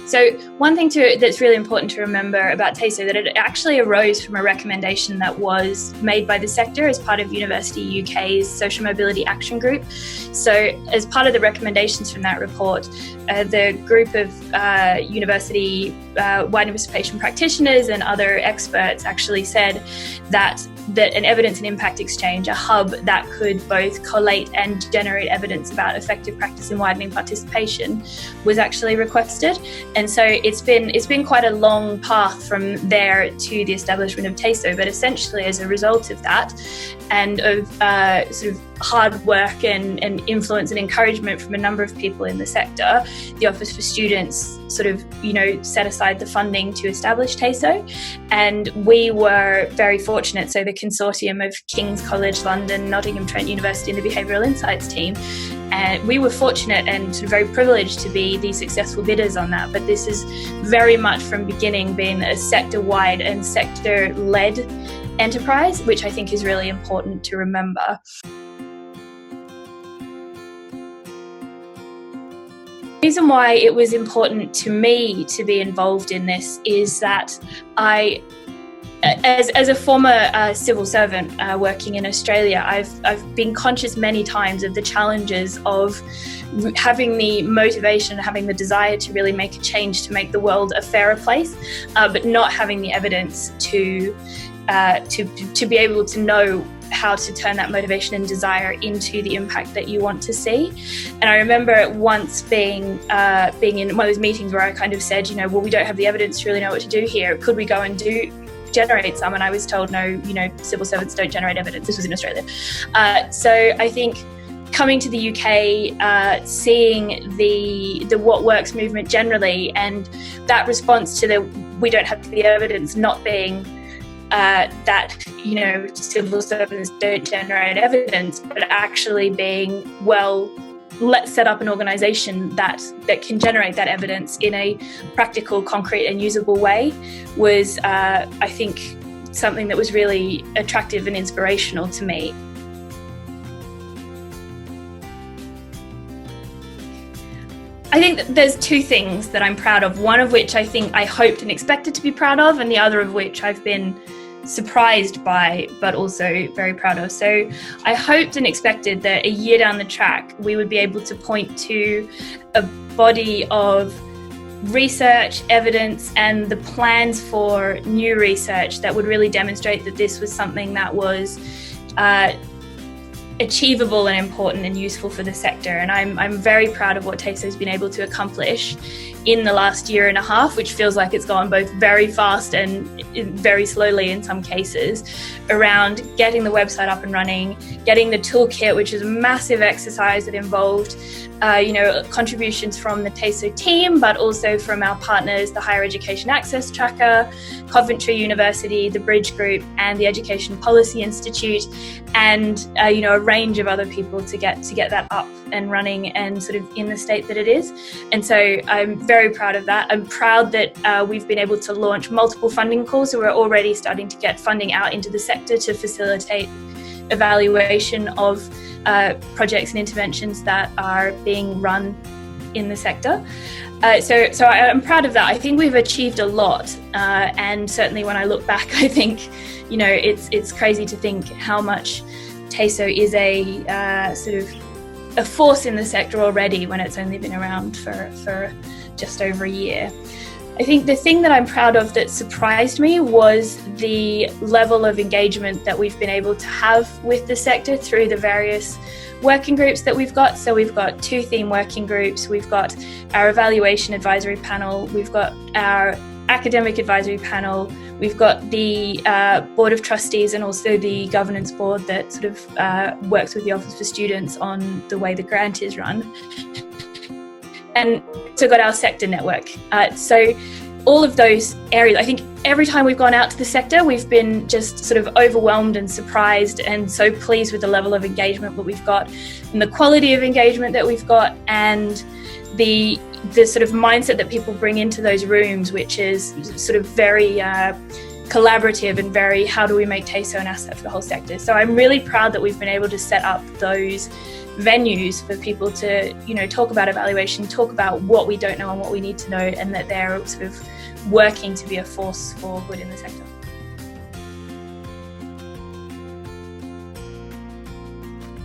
So one thing that's really important to remember about TASO, that it actually arose from a recommendation that was made by the sector as part of University UK's Social Mobility Action Group. So as part of the recommendations from that report, the group of university wide participation practitioners and other experts actually said that an evidence and impact exchange, a hub that could both collate and generate evidence about effective practice in widening participation, was actually requested. And so it's been quite a long path from there to the establishment of TASO, but essentially as a result of that and of sort of hard work and influence and encouragement from a number of people in the sector, the Office for Students sort of, set aside the funding to establish TASO. And we were very fortunate. So the consortium of King's College London, Nottingham Trent University and the Behavioural Insights team, and we were fortunate and sort of very privileged to be the successful bidders on that. But this has very much from beginning been a sector-wide and sector-led enterprise, which I think is really important to remember. The reason why it was important to me to be involved in this is that I, as a former civil servant working in Australia, I've been conscious many times of the challenges of having the motivation, having the desire to really make a change to make the world a fairer place, but not having the evidence to be able to know how to turn that motivation and desire into the impact that you want to see. And I remember once being in one of those meetings where I kind of said, well, we don't have the evidence to really know what to do here. Could we go and generate some? And I was told, no, civil servants don't generate evidence. This was in Australia. So I think coming to the UK, seeing the What Works movement generally, and that response to the we don't have the evidence not being that civil servants don't generate evidence, but actually being, well, let's set up an organisation that can generate that evidence in a practical, concrete and usable way, was I think something that was really attractive and inspirational to me. I think that there's two things that I'm proud of, one of which I think I hoped and expected to be proud of, and the other of which I've been surprised by, but also very proud of. So I hoped and expected that a year down the track, we would be able to point to a body of research, evidence, and the plans for new research that would really demonstrate that this was something that was achievable and important and useful for the sector. And I'm very proud of what TASO has been able to accomplish in the last year and a half, which feels like it's gone both very fast and very slowly in some cases, around getting the website up and running, getting the toolkit, which is a massive exercise that involved contributions from the TASO team, but also from our partners, the Higher Education Access Tracker, Coventry University, the Bridge Group, and the Education Policy Institute, and a range of other people to get that up and running and sort of in the state that it is. And so I'm very proud of that. I'm proud that we've been able to launch multiple funding calls, so we're already starting to get funding out into the sector to facilitate evaluation of projects and interventions that are being run in the sector. So I'm proud of that. I think we've achieved a lot, and certainly when I look back, I think it's crazy to think how much TASO is a sort of a force in the sector already when it's only been around for just over a year. I think the thing that I'm proud of that surprised me was the level of engagement that we've been able to have with the sector through the various working groups that we've got. So we've got 2 theme working groups, we've got our evaluation advisory panel, we've got our academic advisory panel, we've got the board of trustees and also the governance board that sort of works with the Office for Students on the way the grant is run. And so got our sector network. So all of those areas, I think every time we've gone out to the sector, we've been just sort of overwhelmed and surprised and so pleased with the level of engagement that we've got and the quality of engagement that we've got and the sort of mindset that people bring into those rooms, which is sort of very collaborative and very, how do we make TASO an asset for the whole sector? So I'm really proud that we've been able to set up those venues for people to, talk about evaluation, talk about what we don't know and what we need to know, and that they're sort of working to be a force for good in the sector.